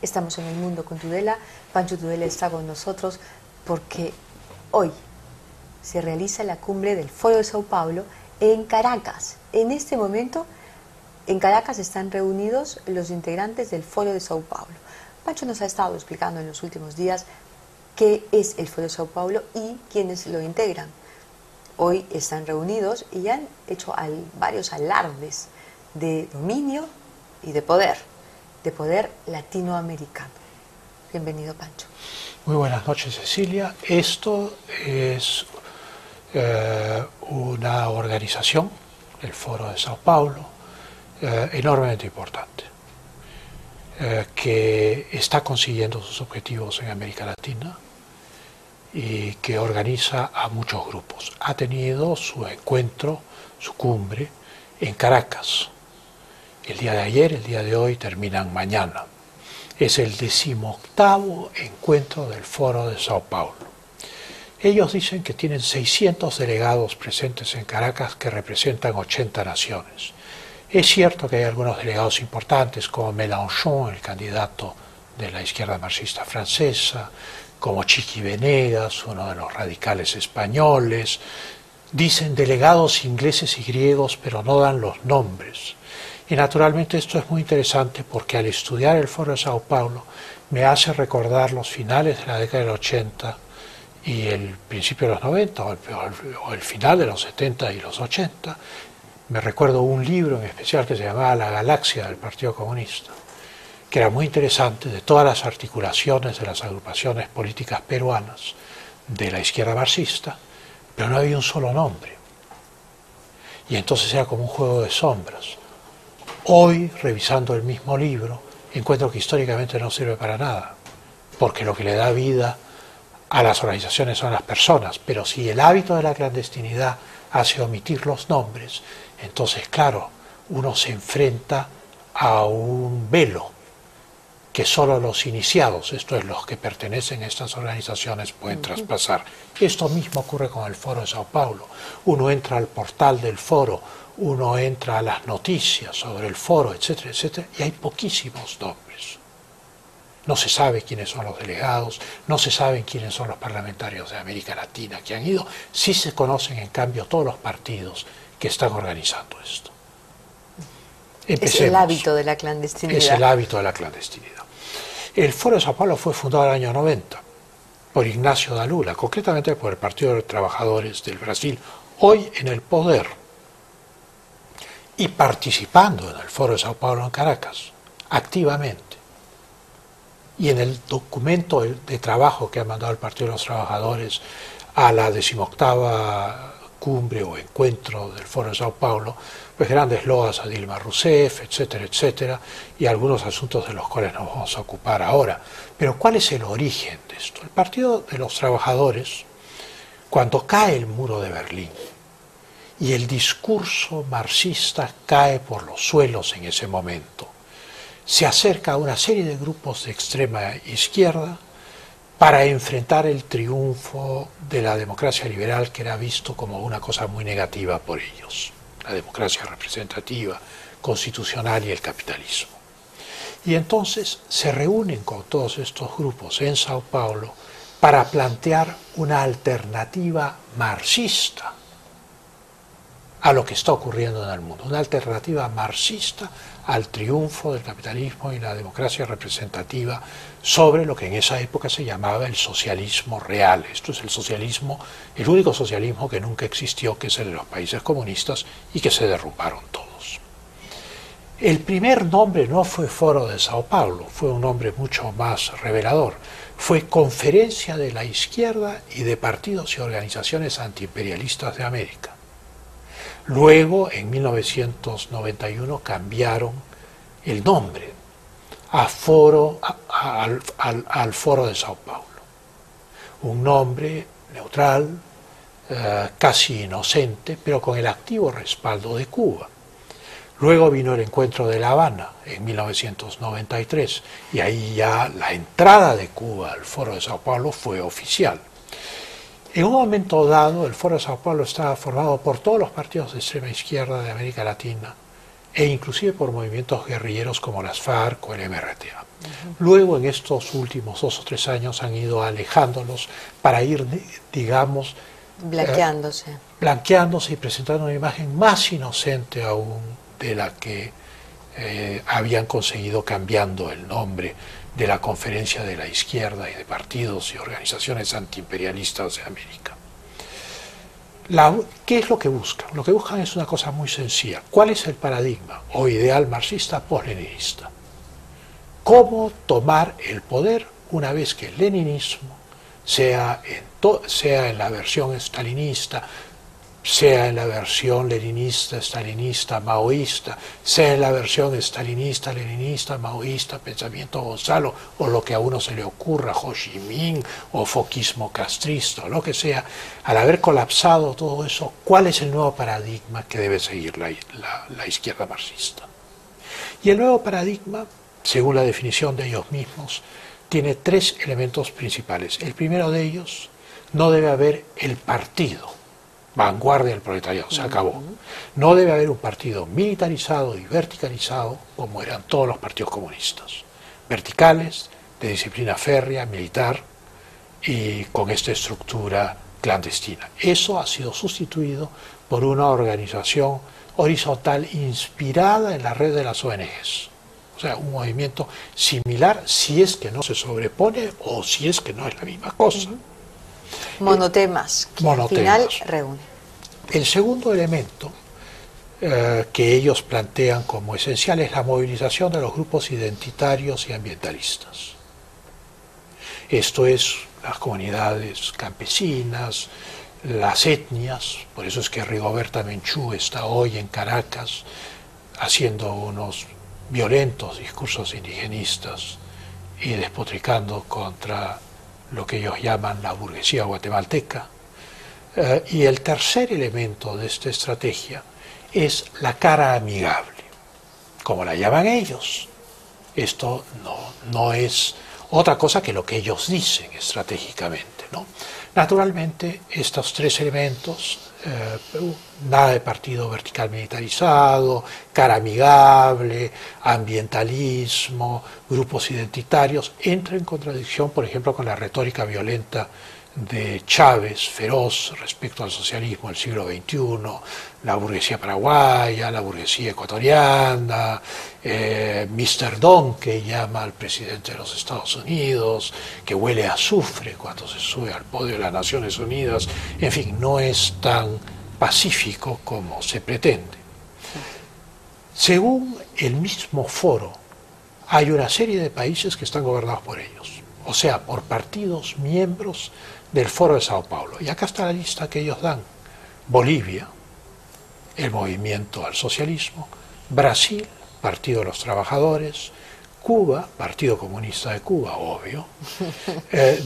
Estamos en el mundo con Tudela. Pancho Tudela está con nosotros porque hoy se realiza la cumbre del Foro de Sao Paulo en Caracas. En este momento, en Caracas están reunidos los integrantes del Foro de Sao Paulo. Pancho nos ha estado explicando en los últimos días qué es el Foro de Sao Paulo y quiénes lo integran. Hoy están reunidos y han hecho varios alardes de dominio y de poder latinoamericano. Bienvenido, Pancho. Muy buenas noches, Cecilia. Esto es una organización, el Foro de Sao Paulo, enormemente importante, que está consiguiendo sus objetivos en América Latina y que organiza a muchos grupos. Ha tenido su encuentro, su cumbre, en Caracas. El día de ayer, el día de hoy, terminan mañana. Es el 18º encuentro del Foro de Sao Paulo. Ellos dicen que tienen 600 delegados presentes en Caracas que representan 80 naciones. Es cierto que hay algunos delegados importantes, como Mélenchon, el candidato de la izquierda marxista francesa, como Chiqui Venegas, uno de los radicales españoles. Dicen delegados ingleses y griegos, pero no dan los nombres. Y naturalmente esto es muy interesante porque al estudiar el Foro de Sao Paulo me hace recordar los finales de la década del 80 y el principio de los 90 o el final de los 70 y los 80. Me recuerdo un libro en especial que se llamaba La Galaxia del Partido Comunista, que era muy interesante, de todas las articulaciones de las agrupaciones políticas peruanas de la izquierda marxista, pero no había un solo nombre. Y entonces era como un juego de sombras. Hoy, revisando el mismo libro, encuentro que históricamente no sirve para nada, porque lo que le da vida a las organizaciones son las personas, pero si el hábito de la clandestinidad hace omitir los nombres, entonces, claro, uno se enfrenta a un velo que solo los iniciados, esto es, los que pertenecen a estas organizaciones, pueden traspasar. Esto mismo ocurre con el Foro de Sao Paulo. Uno entra al portal del foro, uno entra a las noticias sobre el foro, etcétera, etcétera, y hay poquísimos nombres. No se sabe quiénes son los delegados, no se saben quiénes son los parlamentarios de América Latina que han ido. Sí se conocen, en cambio, todos los partidos que están organizando esto. Empecemos. Es el hábito de la clandestinidad. Es el hábito de la clandestinidad. El Foro de Sao Paulo fue fundado en el año 90 por Ignacio da Lula, concretamente por el Partido de los Trabajadores del Brasil, hoy en el poder, y participando en el Foro de Sao Paulo en Caracas, activamente. Y en el documento de trabajo que ha mandado el Partido de los Trabajadores a la 18ª cumbre o encuentro del Foro de Sao Paulo, pues grandes loas a Dilma Rousseff, etcétera, etcétera, y algunos asuntos de los cuales nos vamos a ocupar ahora. Pero ¿cuál es el origen de esto? El Partido de los Trabajadores, cuando cae el muro de Berlín y el discurso marxista cae por los suelos en ese momento, se acerca a una serie de grupos de extrema izquierda para enfrentar el triunfo de la democracia liberal, que era visto como una cosa muy negativa por ellos, la democracia representativa, constitucional y el capitalismo. Y entonces se reúnen con todos estos grupos en Sao Paulo para plantear una alternativa marxista a lo que está ocurriendo en el mundo, una alternativa marxista al triunfo del capitalismo y la democracia representativa sobre lo que en esa época se llamaba el socialismo real. Esto es el socialismo, el único socialismo que nunca existió, que es el de los países comunistas y que se derrumbaron todos. El primer nombre no fue Foro de Sao Paulo, fue un nombre mucho más revelador. Fue Conferencia de la Izquierda y de Partidos y Organizaciones Antiimperialistas de América. Luego, en 1991, cambiaron el nombre al Foro de Sao Paulo. Un nombre neutral, casi inocente, pero con el activo respaldo de Cuba. Luego vino el encuentro de La Habana en 1993 y ahí ya la entrada de Cuba al Foro de Sao Paulo fue oficial. En un momento dado, el Foro de Sao Paulo estaba formado por todos los partidos de extrema izquierda de América Latina e inclusive por movimientos guerrilleros como las FARC o el MRTA. Luego, en estos últimos 2 o 3 años, han ido alejándolos para ir, digamos, blanqueándose y presentando una imagen más inocente aún de la que habían conseguido cambiando el nombre de la Conferencia de la Izquierda y de partidos y organizaciones antiimperialistas de América. ¿Qué es lo que buscan? Lo que buscan es una cosa muy sencilla. ¿Cuál es el paradigma o ideal marxista post-leninista? ¿Cómo tomar el poder una vez que el leninismo, sea en la versión stalinista, sea en la versión leninista, stalinista, maoísta, sea en la versión stalinista, leninista, maoísta, pensamiento Gonzalo, o lo que a uno se le ocurra, Ho Chi Minh, o foquismo castrista, o lo que sea, al haber colapsado todo eso, ¿cuál es el nuevo paradigma que debe seguir la izquierda marxista? Y el nuevo paradigma, según la definición de ellos mismos, tiene 3 elementos principales. El primero de ellos, no debe haber el partido, vanguardia del proletariado, se acabó. No debe haber un partido militarizado y verticalizado como eran todos los partidos comunistas. Verticales, de disciplina férrea, militar y con esta estructura clandestina. Eso ha sido sustituido por una organización horizontal inspirada en la red de las ONGs. O sea, un movimiento similar si es que no se sobrepone o si es que no es la misma cosa. Monotemas, que al final reúne. El segundo elemento que ellos plantean como esencial es la movilización de los grupos identitarios y ambientalistas. Esto es las comunidades campesinas, las etnias, por eso es que Rigoberta Menchú está hoy en Caracas haciendo unos violentos discursos indigenistas y despotricando contra lo que ellos llaman la burguesía guatemalteca. Y el tercer elemento de esta estrategia es la cara amigable, como la llaman ellos. Esto no es otra cosa que lo que ellos dicen estratégicamente, ¿no? Naturalmente, estos 3 elementos, nada de partido vertical militarizado, cara amigable, ambientalismo, grupos identitarios, entra en contradicción, por ejemplo, con la retórica violenta de Chávez, feroz respecto al socialismo del siglo XXI, la burguesía paraguaya, la burguesía ecuatoriana, Mr. Don, que llama al presidente de los Estados Unidos, que huele a azufre cuando se sube al podio de las Naciones Unidas, en fin, no es tan pacífico como se pretende. Según el mismo foro, hay una serie de países que están gobernados por ellos, o sea, por partidos miembros del Foro de Sao Paulo. Y acá está la lista que ellos dan. Bolivia, el Movimiento al Socialismo; Brasil, Partido de los Trabajadores; Cuba, Partido Comunista de Cuba, obvio;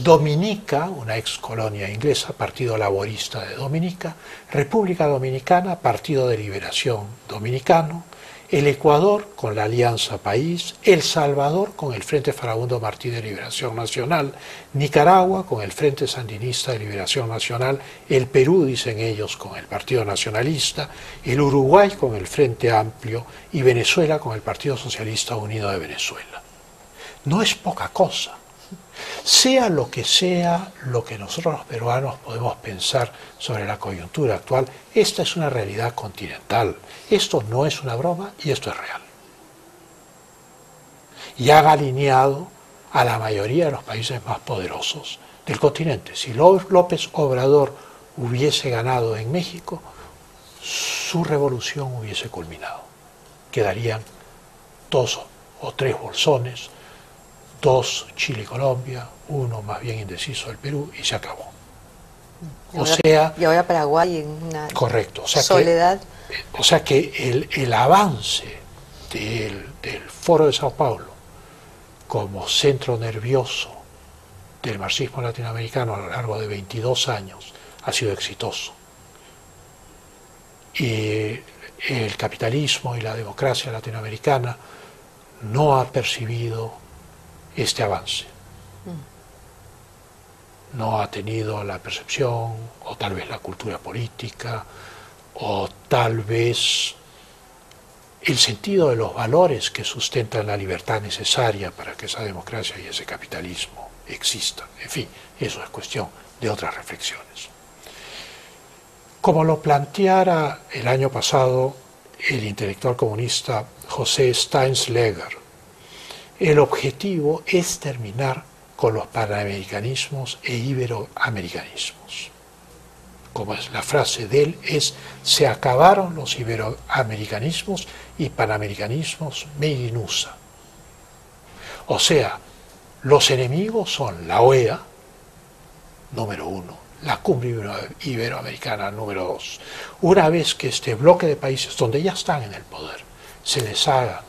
Dominica, una ex colonia inglesa, Partido Laborista de Dominica; República Dominicana, Partido de Liberación Dominicano; el Ecuador con la Alianza País; El Salvador con el Frente Farabundo Martí de Liberación Nacional; Nicaragua con el Frente Sandinista de Liberación Nacional; el Perú, dicen ellos, con el Partido Nacionalista; el Uruguay con el Frente Amplio; y Venezuela con el Partido Socialista Unido de Venezuela. No es poca cosa. Sea lo que nosotros los peruanos podemos pensar sobre la coyuntura actual, esta es una realidad continental. Esto no es una broma y esto es real. Y han alineado a la mayoría de los países más poderosos del continente. Si López Obrador hubiese ganado en México, su revolución hubiese culminado. Quedarían 2 o 3 bolsones, 2 Chile y Colombia, 1 más bien indeciso el Perú, y se acabó. Y ahora Paraguay en una correcto, soledad. O sea que el avance del Foro de Sao Paulo como centro nervioso del marxismo latinoamericano a lo largo de 22 años ha sido exitoso. Y el capitalismo y la democracia latinoamericana no ha percibido este avance. No ha tenido la percepción, o tal vez la cultura política, o tal vez el sentido de los valores que sustentan la libertad necesaria para que esa democracia y ese capitalismo existan. En fin, eso es cuestión de otras reflexiones. Como lo planteara el año pasado el intelectual comunista José Steinsleger, el objetivo es terminar con los panamericanismos e iberoamericanismos. Como es la frase de él, se acabaron los iberoamericanismos y panamericanismos made in USA. O sea, los enemigos son la OEA, número 1, la cumbre iberoamericana, número 2. Una vez que este bloque de países donde ya están en el poder se les haga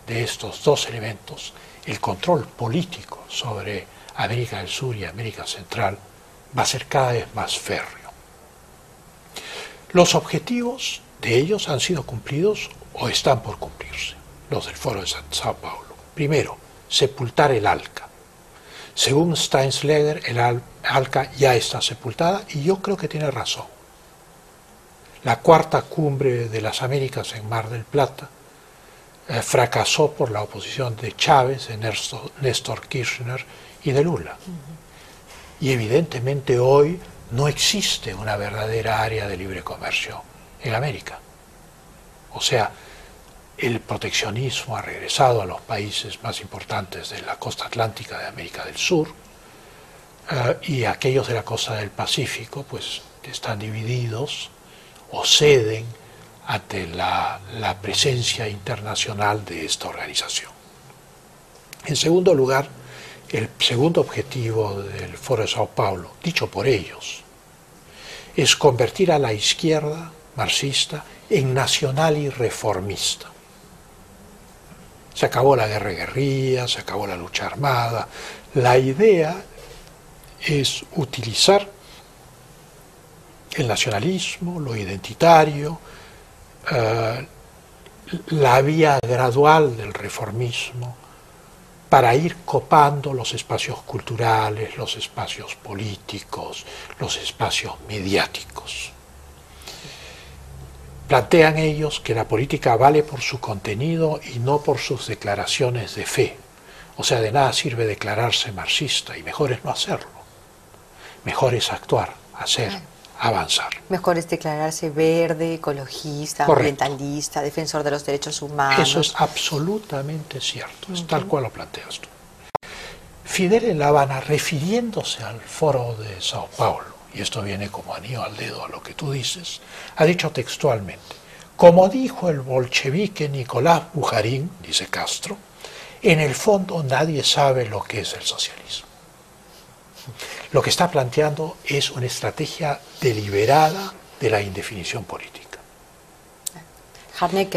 de estos dos elementos el control político sobre América del Sur y América Central, va a ser cada vez más férreo. Los objetivos de ellos han sido cumplidos o están por cumplirse, los del Foro de Sao Paulo. Primero, sepultar el ALCA. Según Steinsleger, el ALCA ya está sepultada y yo creo que tiene razón. La cuarta cumbre de las Américas en Mar del Plata fracasó por la oposición de Chávez, de Néstor Kirchner y de Lula. Y evidentemente hoy no existe una verdadera área de libre comercio en América. O sea, el proteccionismo ha regresado a los países más importantes de la costa atlántica de América del Sur y aquellos de la costa del Pacífico pues están divididos o ceden ante la presencia internacional de esta organización. En segundo lugar, el segundo objetivo del Foro de Sao Paulo, dicho por ellos, es convertir a la izquierda marxista en nacional y reformista. Se acabó la guerra de guerrillas, se acabó la lucha armada. La idea es utilizar el nacionalismo, lo identitario, la vía gradual del reformismo para ir copando los espacios culturales, los espacios políticos, los espacios mediáticos. Plantean ellos que la política vale por su contenido y no por sus declaraciones de fe. O sea, de nada sirve declararse marxista y mejor es no hacerlo. Mejor es actuar, hacer, avanzar. Mejor es declararse verde, ecologista, correcto, ambientalista, defensor de los derechos humanos. Eso es absolutamente cierto, es tal cual lo planteas tú. Fidel en La Habana, refiriéndose al Foro de Sao Paulo, y esto viene como anillo al dedo a lo que tú dices, ha dicho textualmente: como dijo el bolchevique Nicolás Bujarin, dice Castro, en el fondo nadie sabe lo que es el socialismo. Lo que está planteando es una estrategia deliberada de la indefinición política.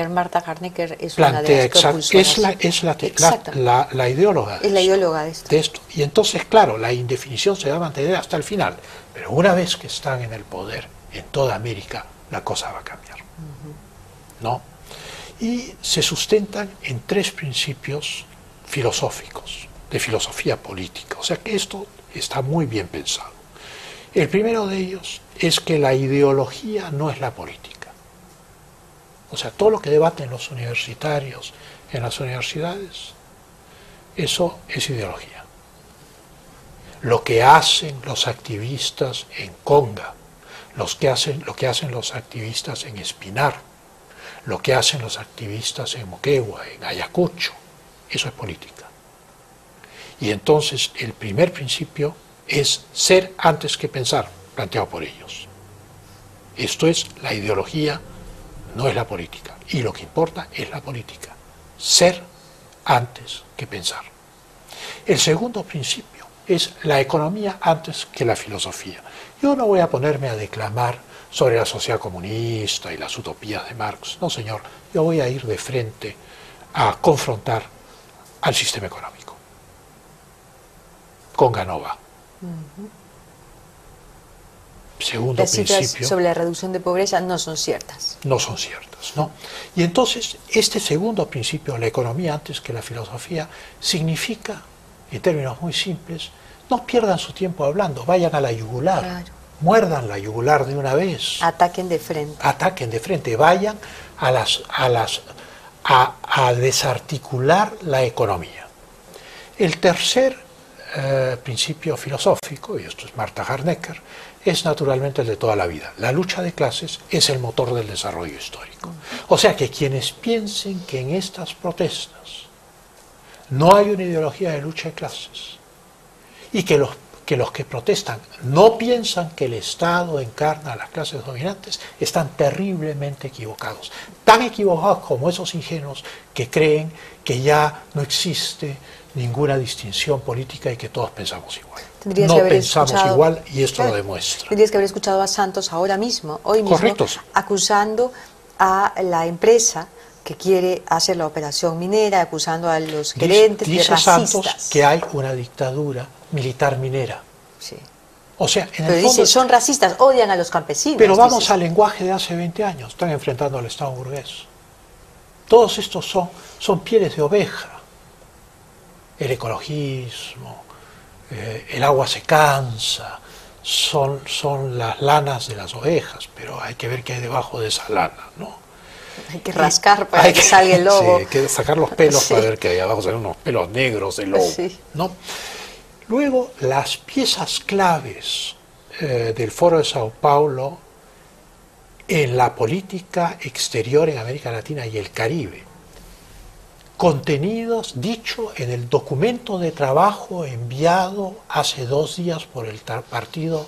Marta Harnecker es plantea, una de las propulsoras. La ideóloga es la ideóloga de esto. Y entonces, claro, la indefinición se va a mantener hasta el final, pero una vez que están en el poder en toda América, la cosa va a cambiar. ¿No? Y se sustentan en tres principios filosóficos, de filosofía política. O sea que esto está muy bien pensado. El primero de ellos es que la ideología no es la política. O sea, todo lo que debaten los universitarios en las universidades, eso es ideología. Lo que hacen los activistas en Conga, lo que hacen los activistas en Espinar, lo que hacen los activistas en Moquegua, en Ayacucho, eso es política. Y entonces el primer principio es ser antes que pensar, planteado por ellos. Esto es la ideología, no es la política. Y lo que importa es la política. Ser antes que pensar. El segundo principio es la economía antes que la filosofía. Yo no voy a ponerme a declamar sobre la sociedad comunista y las utopías de Marx. No, señor. Yo voy a ir de frente a confrontar al sistema económico. Conga no va. Segundo Las cifras principio, sobre la reducción de pobreza no son ciertas. No son ciertas, ¿no? Y entonces, este segundo principio, la economía antes que la filosofía, significa, en términos muy simples, no pierdan su tiempo hablando, vayan a la yugular, Claro. muerdan la yugular de una vez. Ataquen de frente. Ataquen de frente, vayan a a desarticular la economía. El tercer principio filosófico, y esto es Martha Harnecker, es naturalmente el de toda la vida. La lucha de clases es el motor del desarrollo histórico. O sea que quienes piensen que en estas protestas no hay una ideología de lucha de clases y que los que protestan no piensan que el Estado encarna a las clases dominantes, están terriblemente equivocados. Tan equivocados como esos ingenuos que creen que ya no existe ninguna distinción política y que todos pensamos igual. No pensamos igual y esto lo demuestra. Tendrías que haber escuchado a Santos ahora mismo, hoy mismo, Correctos. Acusando a la empresa que quiere hacer la operación minera, acusando a los gerentes de racistas. Dice Santos que hay una dictadura militar minera. Sí. O sea, en pero el fondo, dice, son racistas, odian a los campesinos. Pero vamos al lenguaje de hace 20 años, están enfrentando al Estado burgués. Todos estos son pieles de oveja. El ecologismo, el agua se cansa, son las lanas de las ovejas, pero hay que ver qué hay debajo de esa lana, ¿no? Hay que rascar para que salga el lobo. Sí, hay que sacar los pelos Sí. para ver que hay abajo, salen unos pelos negros de lobo, Sí. ¿no? Luego, las piezas claves del Foro de Sao Paulo en la política exterior en América Latina y el Caribe, contenidos dicho en el documento de trabajo enviado hace 2 días por el Partido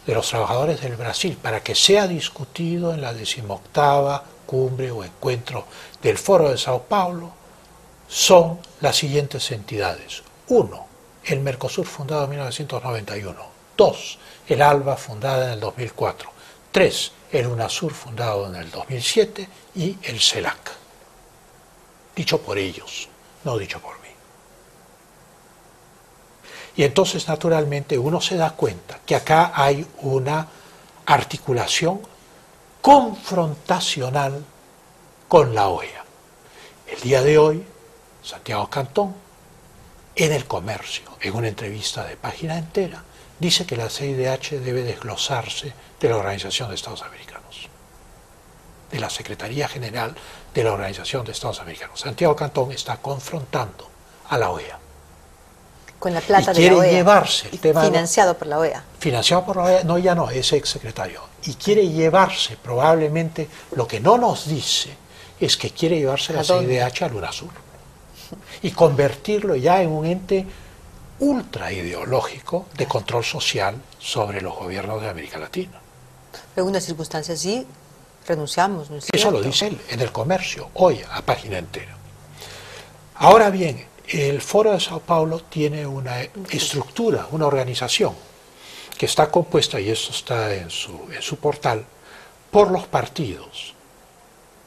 de los Trabajadores del Brasil para que sea discutido en la 18ª cumbre o encuentro del Foro de Sao Paulo, son las siguientes entidades. 1. El Mercosur, fundado en 1991. 2. El ALBA, fundada en el 2004. 3. El UNASUR, fundado en el 2007. Y el CELAC. Dicho por ellos, no dicho por mí. Y entonces, naturalmente, uno se da cuenta que acá hay una articulación confrontacional con la OEA. El día de hoy, Santiago Cantón, en El Comercio, en una entrevista de página entera, dice que la CIDH debe desglosarse de la Organización de Estados Americanos, de la Secretaría General de la Organización de Estados Americanos. Santiago Cantón está confrontando a la OEA. Con la plata y de quiere la OEA. Llevarse el tema, financiado por la OEA. Financiado por la OEA, no, ya no, es exsecretario. Y quiere llevarse, probablemente, lo que no nos dice, es que quiere llevarse la CIDH al UNASUR. Y convertirlo ya en un ente ultra ideológico de control social sobre los gobiernos de América Latina. En algunas circunstancias sí renunciamos, ¿no es cierto? Eso lo dice él en El Comercio, hoy, a página entera. Ahora bien, el Foro de Sao Paulo tiene una estructura, una organización, que está compuesta, y esto está en su portal, por los partidos,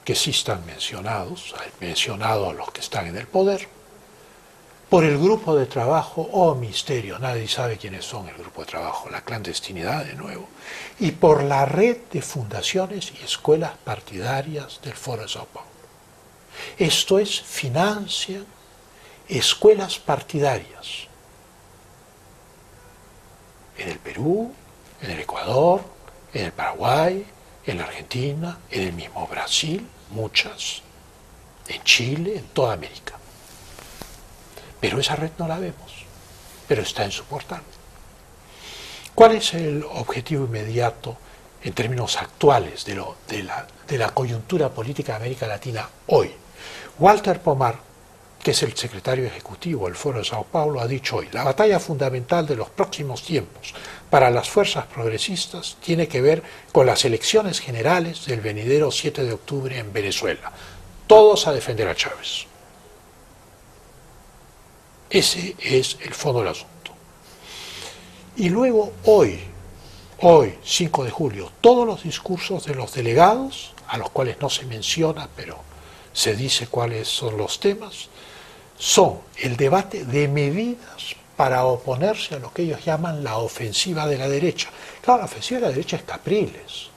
que sí están mencionados, he mencionado a los que están en el poder, por el grupo de trabajo, misterio, nadie sabe quiénes son el grupo de trabajo, la clandestinidad de nuevo, y por la red de fundaciones y escuelas partidarias del Foro de Sao Paulo. Esto es, financian escuelas partidarias en el Perú, en el Ecuador, en el Paraguay, en la Argentina, en el mismo Brasil, muchas, en Chile, en toda América. Pero esa red no la vemos, pero está en su portal. ¿Cuál es el objetivo inmediato en términos actuales de la coyuntura política de América Latina hoy? Walter Pomar, que es el secretario ejecutivo del Foro de Sao Paulo, ha dicho hoy: la batalla fundamental de los próximos tiempos para las fuerzas progresistas tiene que ver con las elecciones generales del venidero 7 de octubre en Venezuela. Todos a defender a Chávez. Ese es el fondo del asunto. Y luego hoy, 5 de julio, todos los discursos de los delegados, a los cuales no se menciona, pero se dice cuáles son los temas, son el debate de medidas para oponerse a lo que ellos llaman la ofensiva de la derecha. Claro, la ofensiva de la derecha es Capriles,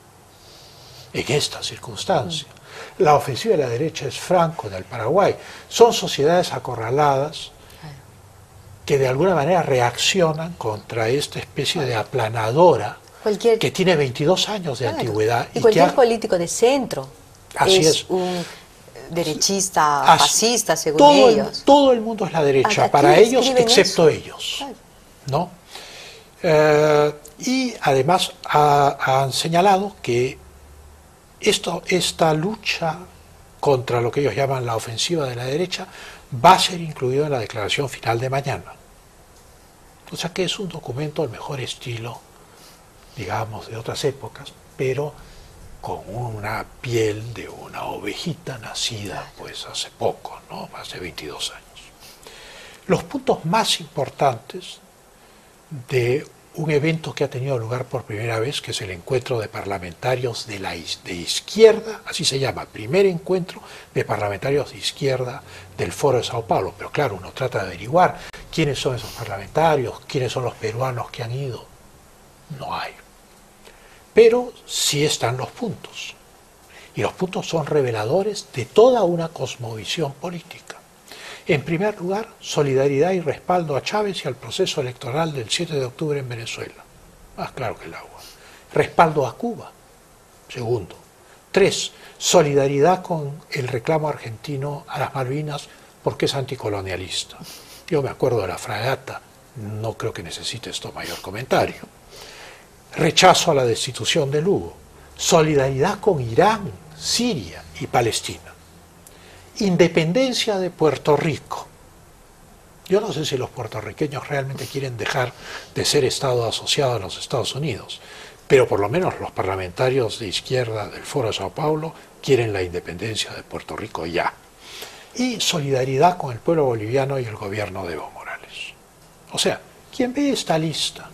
en esta circunstancia. La ofensiva de la derecha es Franco, del Paraguay. Son sociedades acorraladas que de alguna manera reaccionan contra esta especie de aplanadora que tiene 22 años de antigüedad. Y cualquier político de centro así es un derechista, fascista, según todo ellos. Todo el mundo es la derecha, Aquí para ellos, escriben excepto eso. ellos, Claro. ¿no? Y además han señalado que esta lucha contra lo que ellos llaman la ofensiva de la derecha va a ser incluido en la declaración final de mañana. O sea que es un documento al mejor estilo, digamos, de otras épocas, pero con una piel de una ovejita nacida pues hace poco, ¿no? Hace 22 años. Los puntos más importantes de un evento que ha tenido lugar por primera vez, que es el encuentro de parlamentarios de izquierda, así se llama, primer encuentro de parlamentarios de izquierda del Foro de Sao Paulo. Pero claro, uno trata de averiguar quiénes son esos parlamentarios, quiénes son los peruanos que han ido. No hay. Pero sí están los puntos. Y los puntos son reveladores de toda una cosmovisión política. En primer lugar, solidaridad y respaldo a Chávez y al proceso electoral del 7 de octubre en Venezuela. Más claro que el agua. Respaldo a Cuba. Segundo. 3. Solidaridad con el reclamo argentino a las Malvinas porque es anticolonialista. Yo me acuerdo de la fragata, no creo que necesite esto mayor comentario. Rechazo a la destitución de Lugo. Solidaridad con Irán, Siria y Palestina. Independencia de Puerto Rico. Yo no sé si los puertorriqueños realmente quieren dejar de ser Estado asociado a los Estados Unidos, pero por lo menos los parlamentarios de izquierda del Foro de Sao Paulo quieren la independencia de Puerto Rico ya. Y solidaridad con el pueblo boliviano y el gobierno de Evo Morales. O sea, quien ve esta lista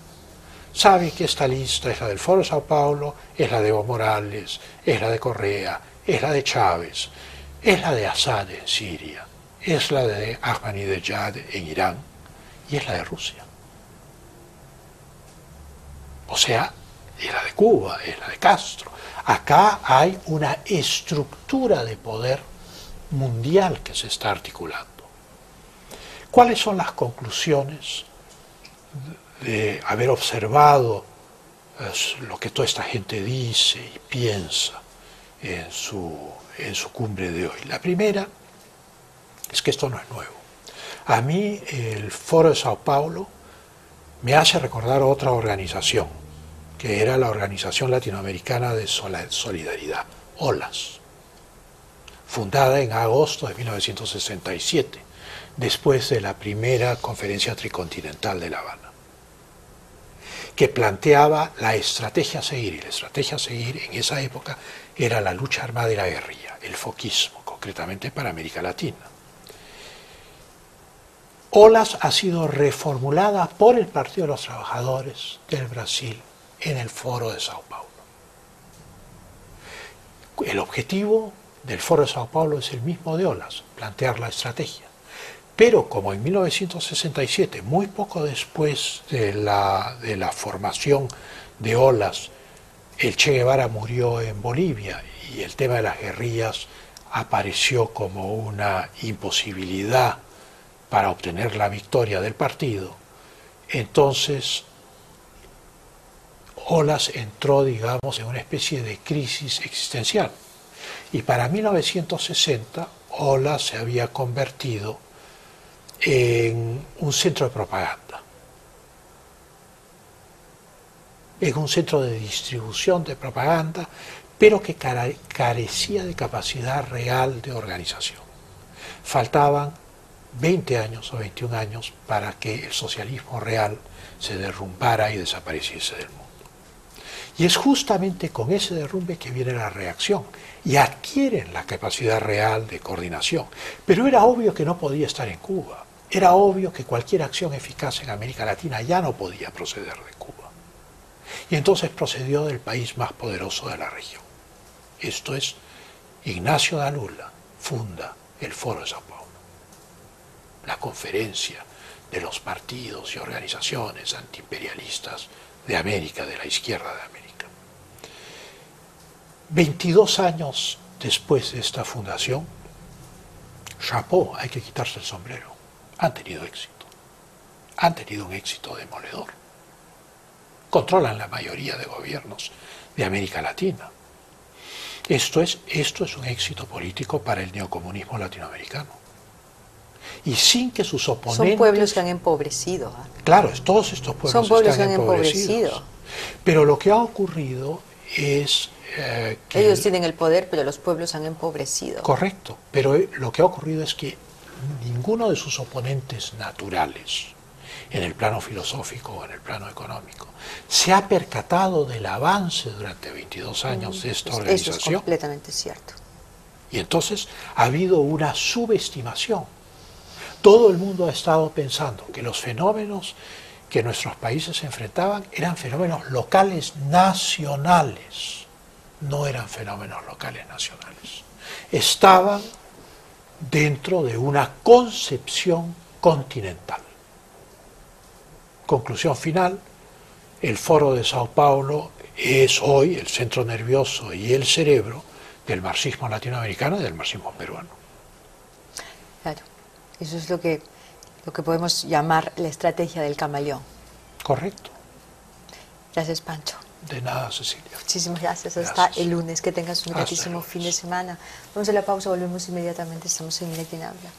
sabe que esta lista es la del Foro de Sao Paulo, es la de Evo Morales, es la de Correa, es la de Chávez, es la de Assad en Siria, es la de Ahmadinejad en Irán y es la de Rusia. O sea, es la de Cuba, es la de Castro. Acá hay una estructura de poder mundial que se está articulando. ¿Cuáles son las conclusiones de haber observado lo que toda esta gente dice y piensa en su cumbre de hoy? La primera es que esto no es nuevo. A mí el Foro de Sao Paulo me hace recordar otra organización, que era la Organización Latinoamericana de Solidaridad, OLAS, fundada en agosto de 1967, después de la primera conferencia tricontinental de La Habana, que planteaba la estrategia a seguir, y la estrategia a seguir en esa época era la lucha armada y la guerrilla, el foquismo, concretamente para América Latina. OLAS ha sido reformulada por el Partido de los Trabajadores del Brasil en el Foro de Sao Paulo. El objetivo del Foro de Sao Paulo es el mismo de OLAS, plantear la estrategia. Pero como en 1967, muy poco después de la formación de OLAS, el Che Guevara murió en Bolivia y el tema de las guerrillas apareció como una imposibilidad para obtener la victoria del partido, entonces OLAS entró, digamos, en una especie de crisis existencial. Y para 1960, OLAS se había convertido en un centro de propaganda, en un centro de distribución de propaganda, pero que carecía de capacidad real de organización. Faltaban 20 años o 21 años para que el socialismo real se derrumbara y desapareciese del mundo. Y es justamente con ese derrumbe que viene la reacción y adquieren la capacidad real de coordinación. Pero era obvio que no podía estar en Cuba. Era obvio que cualquier acción eficaz en América Latina ya no podía proceder de Cuba. Y entonces procedió del país más poderoso de la región. Esto es, Ignacio da Lula funda el Foro de Sao Paulo, la conferencia de los partidos y organizaciones antiimperialistas de América, de la izquierda de América. 22 años después de esta fundación, chapeau, hay que quitarse el sombrero, han tenido éxito. Han tenido un éxito demoledor. Controlan la mayoría de gobiernos de América Latina. Esto es un éxito político para el neocomunismo latinoamericano. Y sin que sus oponentes... Son pueblos que han empobrecido. Claro, todos estos pueblos son pueblos están que han empobrecidos. Pero lo que ha ocurrido es que... Ellos tienen el poder, pero los pueblos han empobrecido. Correcto, pero lo que ha ocurrido es que ninguno de sus oponentes naturales, en el plano filosófico o en el plano económico, se ha percatado del avance durante 22 años de esta organización. Eso es completamente cierto. Y entonces ha habido una subestimación. Todo el mundo ha estado pensando que los fenómenos que nuestros países se enfrentaban eran fenómenos locales nacionales. No eran fenómenos locales nacionales. Estaban dentro de una concepción continental. Conclusión final, el Foro de Sao Paulo es hoy el centro nervioso y el cerebro del marxismo latinoamericano y del marxismo peruano. Claro, eso es lo que podemos llamar la estrategia del camaleón. Correcto. Gracias, Pancho. De nada, Cecilia. Muchísimas gracias. Hasta el lunes. Que tengas un gratísimo fin de semana. Vamos a la pausa, volvemos inmediatamente. Estamos en Milet quien habla.